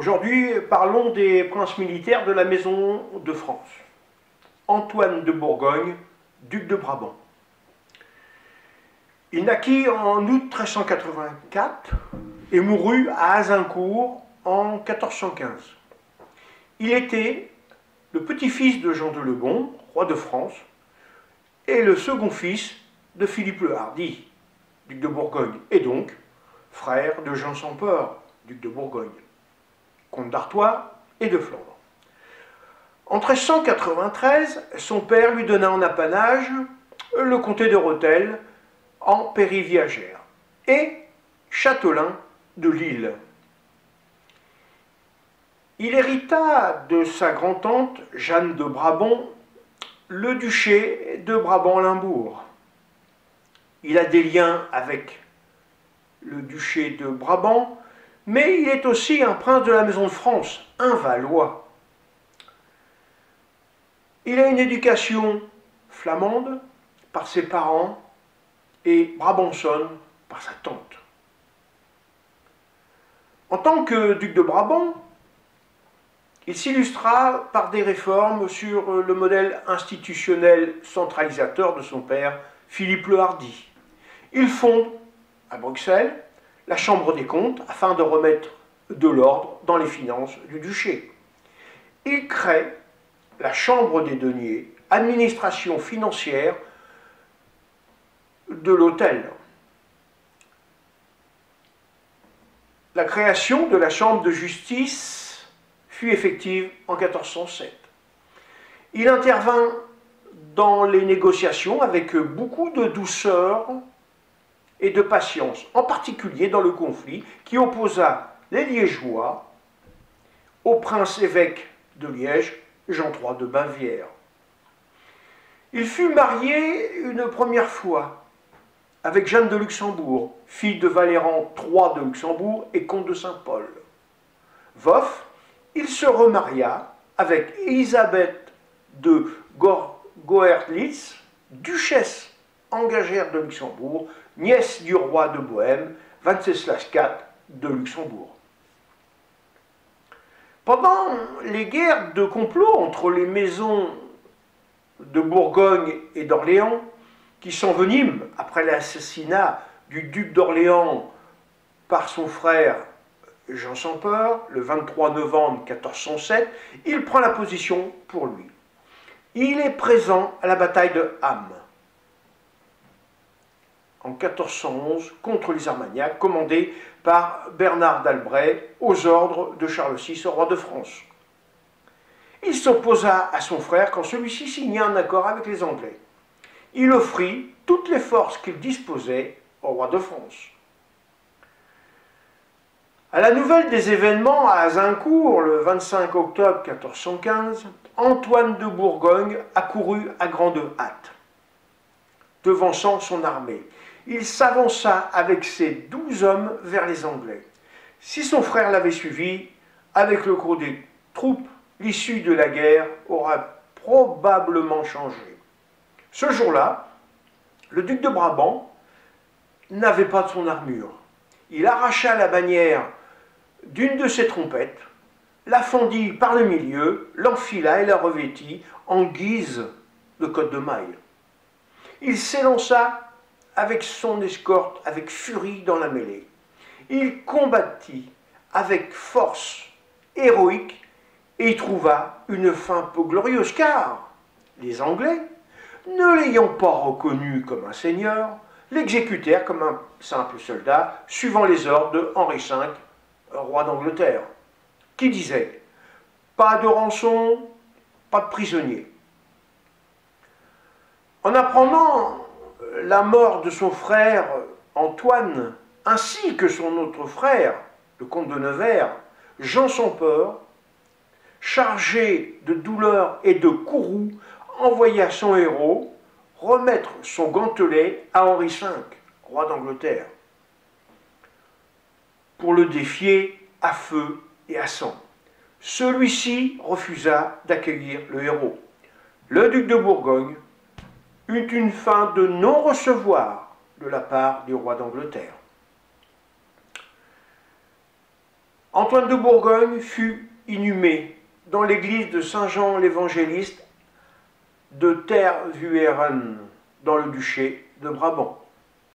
Aujourd'hui, parlons des princes militaires de la Maison de France. Antoine de Bourgogne, duc de Brabant. Il naquit en août 1384 et mourut à Azincourt en 1415. Il était le petit-fils de Jean de Lebon, roi de France, et le second fils de Philippe le Hardi, duc de Bourgogne, et donc frère de Jean sans Peur, duc de Bourgogne, comte d'Artois et de Flandre. En 1393, son père lui donna en apanage le comté de Rethel en Périviagère et châtelain de Lille. Il hérita de sa grand-tante Jeanne de Brabant le duché de Brabant-Limbourg. Il a des liens avec le duché de Brabant, mais il est aussi un prince de la Maison de France, un Valois. Il a une éducation flamande par ses parents et brabançonne par sa tante. En tant que duc de Brabant, il s'illustra par des réformes sur le modèle institutionnel centralisateur de son père, Philippe le Hardi. Il fonde, à Bruxelles, la Chambre des comptes afin de remettre de l'ordre dans les finances du duché. Il crée la Chambre des deniers, administration financière de l'hôtel. La création de la Chambre de justice fut effective en 1407. Il intervint dans les négociations avec beaucoup de douceur et de patience, en particulier dans le conflit qui opposa les Liégeois au prince-évêque de Liège, Jean III de Bavière. Il fut marié une première fois avec Jeanne de Luxembourg, fille de Valéran III de Luxembourg et comte de Saint-Paul. Veuf, il se remaria avec Élisabeth de Goerlitz, duchesse engagère de Luxembourg, nièce du roi de Bohême, Venceslas IV de Luxembourg. Pendant les guerres de complot entre les maisons de Bourgogne et d'Orléans, qui s'enveniment après l'assassinat du duc d'Orléans par son frère Jean sans Peur, le 23 novembre 1407, il prend la position pour lui. Il est présent à la bataille de Ham, en 1411, contre les Armagnacs, commandés par Bernard d'Albret, aux ordres de Charles VI, roi de France. Il s'opposa à son frère quand celui-ci signa un accord avec les Anglais. Il offrit toutes les forces qu'il disposait au roi de France. À la nouvelle des événements à Azincourt, le 25 octobre 1415, Antoine de Bourgogne accourut à grande hâte, devançant son armée. Il s'avança avec ses 12 hommes vers les Anglais. Si son frère l'avait suivi, avec le gros des troupes, l'issue de la guerre aura probablement changé. Ce jour-là, le duc de Brabant n'avait pas de son armure. Il arracha la bannière d'une de ses trompettes, la fendit par le milieu, l'enfila et la revêtit en guise de cotte de maille. Il s'élança avec son escorte, avec furie dans la mêlée. Il combattit avec force héroïque et y trouva une fin peu glorieuse, car les Anglais, ne l'ayant pas reconnu comme un seigneur, l'exécutèrent comme un simple soldat, suivant les ordres de Henri V, roi d'Angleterre, qui disait « Pas de rançon, pas de prisonnier ». En apprenant la mort de son frère Antoine, ainsi que son autre frère, le comte de Nevers, Jean sans Peur, chargé de douleur et de courroux, envoya son héros remettre son gantelet à Henri V, roi d'Angleterre, pour le défier à feu et à sang. Celui-ci refusa d'accueillir le héros. Le duc de Bourgogne eut une fin de non-recevoir de la part du roi d'Angleterre. Antoine de Bourgogne fut inhumé dans l'église de Saint-Jean l'Évangéliste de Tervueren, dans le duché de Brabant.